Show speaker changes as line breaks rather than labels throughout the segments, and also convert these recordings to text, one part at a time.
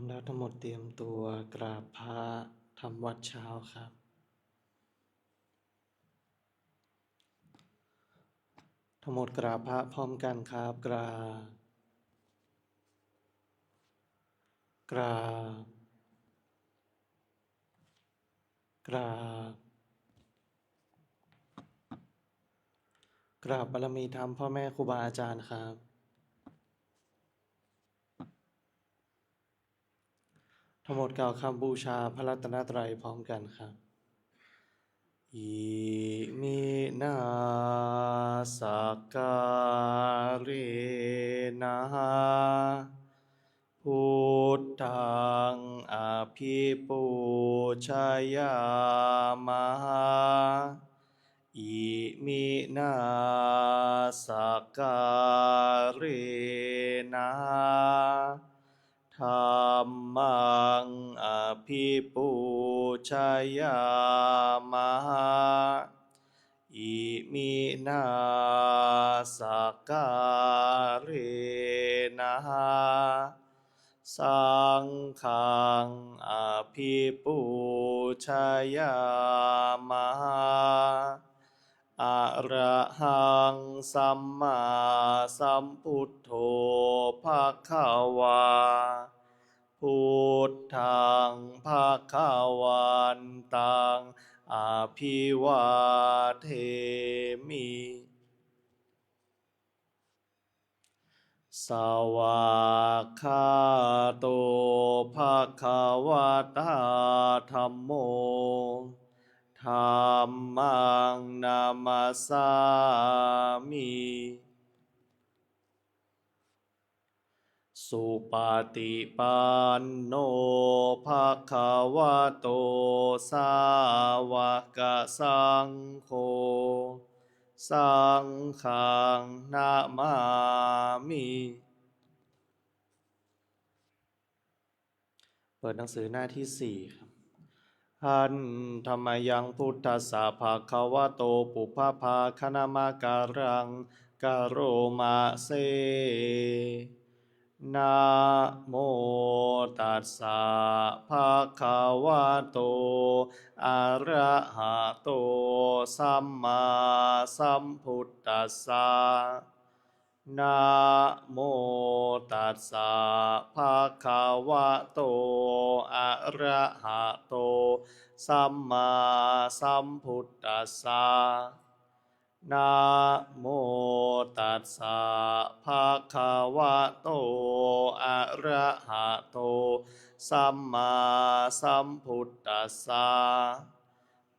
แล้วทั้งหมดเตรียมตัวกราบพระทำวัดเช้าครับทั้งหมดกราบพระพร้อมกันครับกราบกราบกราบกราบบารมีธรรมพ่อแม่ครูบาอาจารย์ครับทั้งหมดกล่าวคำบูชาพระรัตนตรัยพร้อมกันครับอิมินาสักการนะพุทธังอภิปูชยามะอิมินาสักการนะธัมมังอภิปูชยามะอิมินาสักการนะสังฆังอภิปูชยามะอะระหังสัมมาสัมพุทโธภคะวาพุทธังภคะวันตังอภิวาเทมิสวากขาโตภคะวะตาธัมโมธัมมังนามัสสามิสุปฏิปันโนภะคะวะโตสาวกสังโฆสังฆังนะมามิเปิดหนังสือหน้าที่4ครับหันธรรมยังพุทธัสสะภะคะวะโตปุพพาคณมะการังกโรมาเซนะโมตัสสะภะคะวะโตอะระหะโตสัมมาสัมพุทธัสสะนะโมตัสสะภะคะวะโตอะระหะโตสัมมาสัมพุทธัสสะนะโมตัสสะภะคะวะโตอะระหะโตสัมมาสัมพุทธัสสะ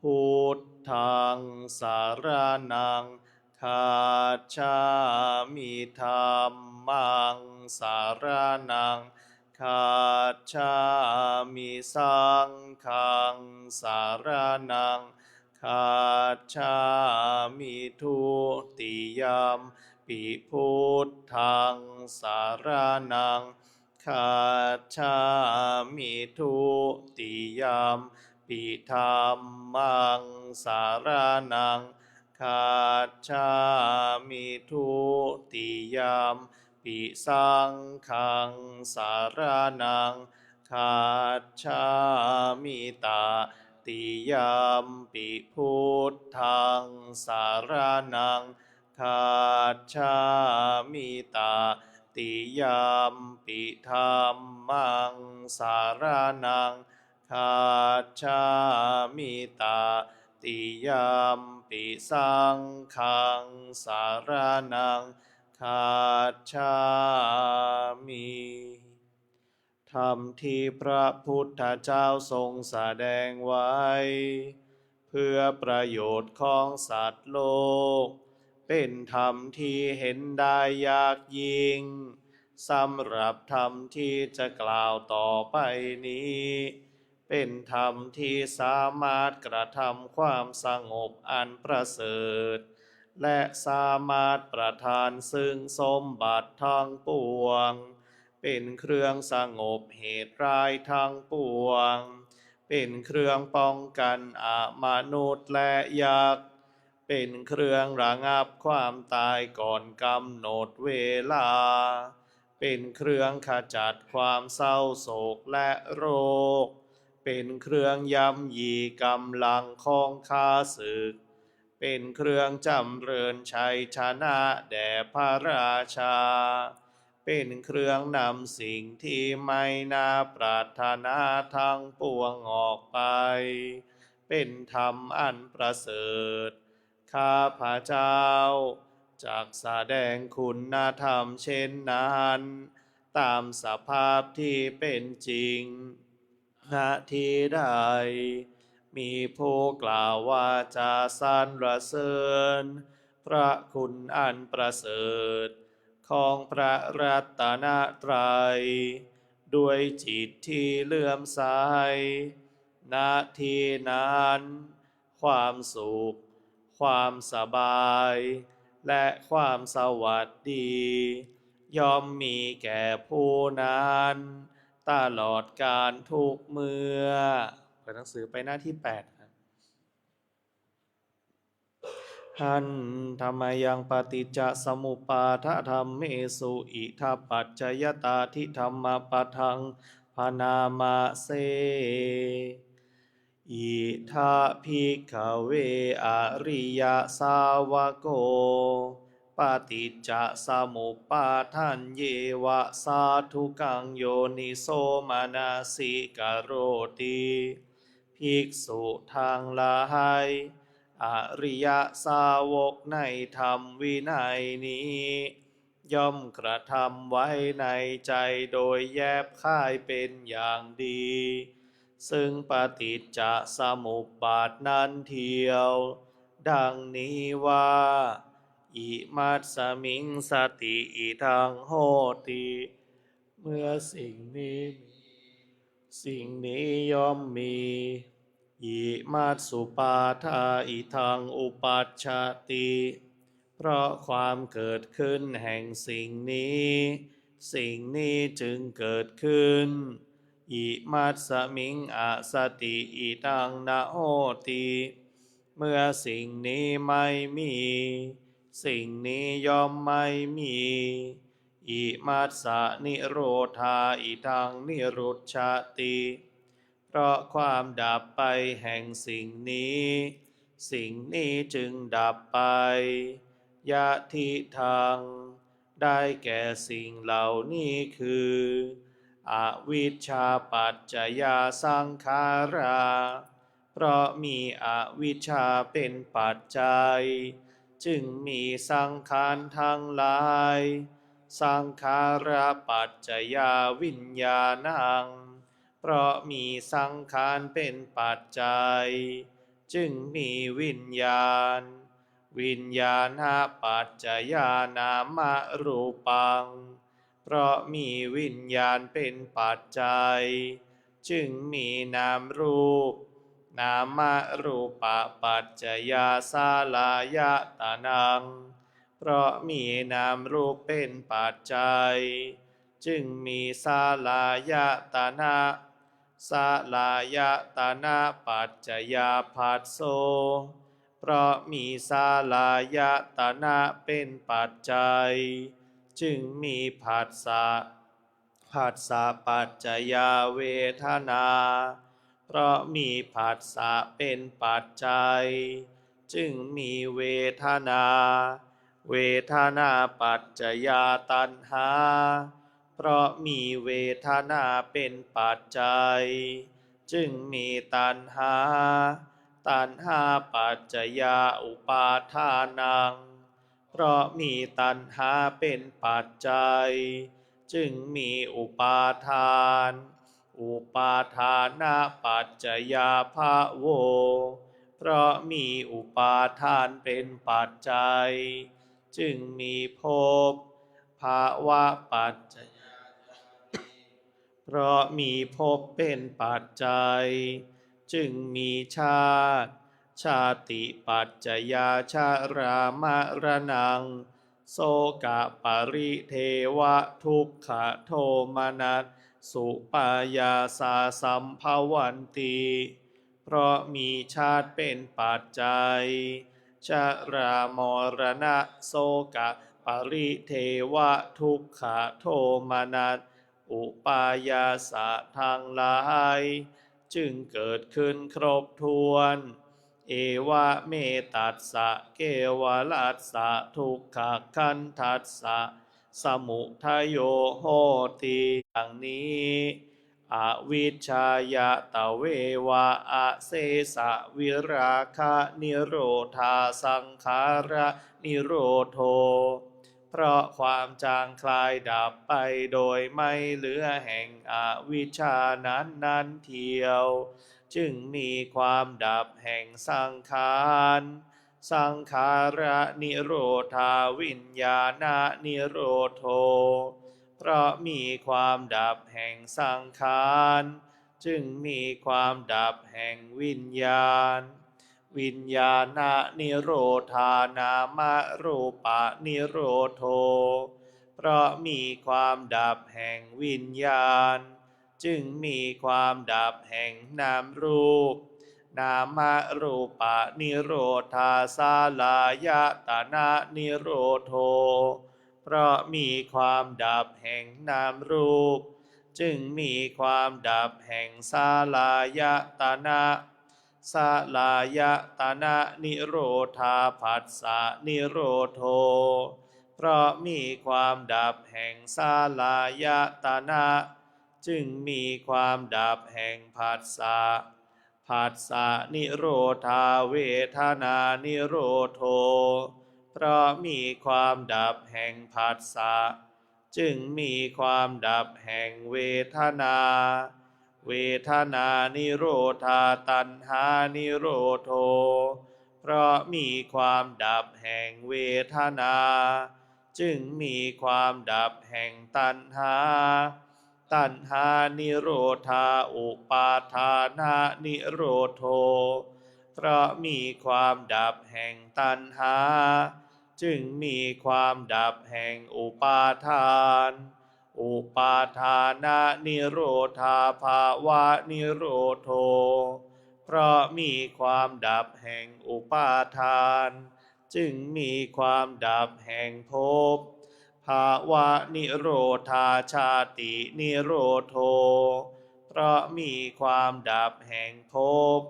พุทธังสารนังคัจฉามิธัมมังสารนังคัจฉามิสังฆังสารนังคัจฉามิทุติยมปิพุทธังสารนังคัจฉามิทุติยมปิธัมมังสารนังคัจฉามิทุติยมปิสังฆังสารนังคัจฉามิตาติยมปิพุทธังสารนังคัจฉามิตาติยมปิธัมมังสารนังคัจฉามิตาติยมปิสังฆังสารนังคัจฉามิธรรมที่พระพุทธเจ้าทรงแสดงไว้เพื่อประโยชน์ของสัตว์โลกเป็นธรรมที่เห็นได้ยากยิ่งสำหรับธรรมที่จะกล่าวต่อไปนี้เป็นธรรมที่สามารถกระทำความสงบอันประเสริฐและสามารถประทานซึ่งสมบัติทั้งปวงเป็นเครื่องสงบเหตุร้ายทั้งปวงเป็นเครื่องป้องกันอมนุษย์และยักษ์เป็นเครื่องระงับความตายก่อนกำหนดเวลา เป็นเครื่องขจัดความเศร้าโศกและโรคเป็นเครื่องย้ำยีกำลังของข้าศึกเป็นเครื่องจำเริญชัยชนะแด่พระราชาเป็นเครื่องนำสิ่งที่ไม่น่าปรารถนาทั้งปวงออกไปเป็นธรรมอันประเสริฐข้าพระเจ้าจากแสดงคุณธรรมเช่นนั้นตามสภาพที่เป็นจริงณที่ใดมีผู้กล่าวว่าจะสรรเสริญพระคุณอันประเสริฐของพระรัตนตรัยด้วยจิตที่เลื่อมใสณที่นั้นความสุขความสบายและความสวัสดีย่อมมีแก่ผู้นั้นตลอดกาลทุกเมื่อเปิดหนังสือไปหน้าที่8ครับหันธรรมยังปฏิจจสมุปาทธรรมเมสุอิทัปปัจจยตาทิธรรมปัทังพนามาเสอิทาภิกขเวอริยสาวโกปฏิจจสมุปาทันเยวะสาธุกังโยนิโสมนสิกโรติภิกษุทางหลายอริยสาวกในธรรมวินัยนี้ย่อมกระทำไว้ในใจโดยแยบค่ายเป็นอย่างดีซึ่งปฏิจจสมุปบาทนั้นเทียวดังนี้ว่าอิมัตสมิงสติอิทังโหติเมื่อสิ่งนี้ย่อมมีอิมัตสุปาทาอิทังอุปัชชติเพราะความเกิดขึ้นแห่งสิ่งนี้จึงเกิดขึ้นอิมัตสมิงอสติอิทังนะโหติเมื่อสิ่งนี้ไม่มีสิ่งนี้ย่อมไม่มีอิมัสสะนิโรธาอิทังนิรุชชติเพราะความดับไปแห่งสิ่งนี้จึงดับไปยะทิทังได้แก่สิ่งเหล่านี้คืออวิชชาปัจจยาสังขาราเพราะมีอวิชชาเป็นปัจจัยจึงมีสังขารทั้งหลายสังขาราปัจจยาวิญญาณังเพราะมีสังขารเป็นปัจจัยจึงมีวิญญาณปัจจยานามรูปังเพราะมีวิญญาณเป็นปัจจัยจึงมีนามรูปนามรูปปัจจยาสาลายตานังเพราะมีนามรูปเป็นปัจจัยจึงมีสาลายตนะสาลายตนะปัจจยาภัสโสเพราะมีสาลายตนะเป็นปัจจัยจึงมีผัสสะปัจจยาเวทนาเพราะมีผัสสะเป็นปัจจัยจึงมีเวทนาปัจจยาตัณหาเพราะมีเวทนาเป็นปัจจัยจึงมีตัณหาปัจจยาอุปาทานังเพราะมีตัณหาเป็นปัจจัยจึงมีอุปาทานปัจจยาภโวเพราะมีอุปาทานเป็นปัจจัยจึงมีภพภาวะปัจจยาเพราะมีภพเป็นปัจจัยจึงมีชาติปัจจยาชรามรณังโสกปริเทวะทุกขโทมนัสสุปายาสาสัมภวันติเพราะมีชาติเป็นปัจจัยชรามรณะโสกป ปริเทวะทุกขโทมนัสอุปายาสะทางหลายจึงเกิดขึ้นครบถ้วนเอวะเมตัสสะเกวลัสสะทุกขคันทัสสะสมุทัยโยโหติอย่างนี้อวิชชายะตะเววะอะเสสะวิราคะนิโรธาสังขาระนิโรโธเพราะความจางคลายดับไปโดยไม่เหลือแห่งอวิชชานั้นเทียวจึงมีความดับแห่งสังขารสังขาระนิโรธาวิญญาณนิโรโธเพราะมีความดับแห่งสังขารจึงมีความดับแห่งวิญญาณวิญญาณนิโรธานามรูปะนิโรโธเพราะมีความดับแห่งวิญญาณจึงมีความดับแห่งนามรูปนามรูปะนิโรธาสาลายตนะนิโรโธเพราะมีความดับแห่งนามรูปจึงมีความดับแห่งสาลายตนะสาลายตนะนิโรธาผัสสะนิโรโธเพราะมีความดับแห่งสาลายตนะจึงมีความดับแห่งผัสสะผัสสะนิโรธาเวทนานิโรโธเพราะมีความดับแห่งผัสสะจึงมีความดับแห่งเวทนาเวทนานิโรธาตัณหานิโรโธเพราะมีความดับแห่งเวทนาจึงมีความดับแห่งตัณหาตัณหานิโรธาอุปาทานานิโรโธเพราะมีความดับแห่งตัณหาจึงมีความดับแห่งอุปาทานอุปาทานานิโรธาภาวะนิโรโธเพราะมีความดับแห่งอุปาทานจึงมีความดับแห่งภพภาวะนิโรธาชาตินิโรโธเพราะมีความดับแห่งภพ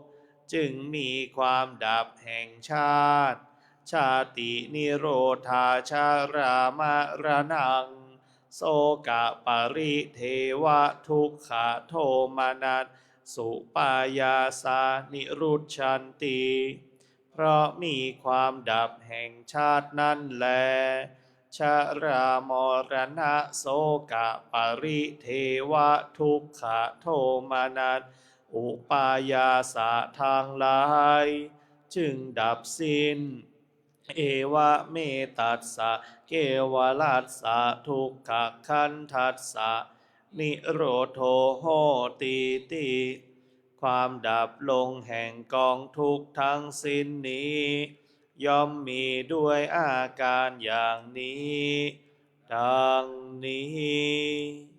จึงมีความดับแห่งชาติชาตินิโรธาชารามรณังโสกะปริเทวะทุกขโทมนัสสุปายาสานิรุชชันติเพราะมีความดับแห่งชาตินั้นแลชรามรณะโสกะปริเทวะทุกขโทมนัสอุปายาสะทางหลายจึงดับสิ้นเอวะเมตัสสะเกวลัสสะทุกขคันทัสสะนิโรโธโหติติความดับลงแห่งกองทุกข์ทั้งสิ้นนี้ย่อมมีด้วยอาการอย่างนี้ดังนี้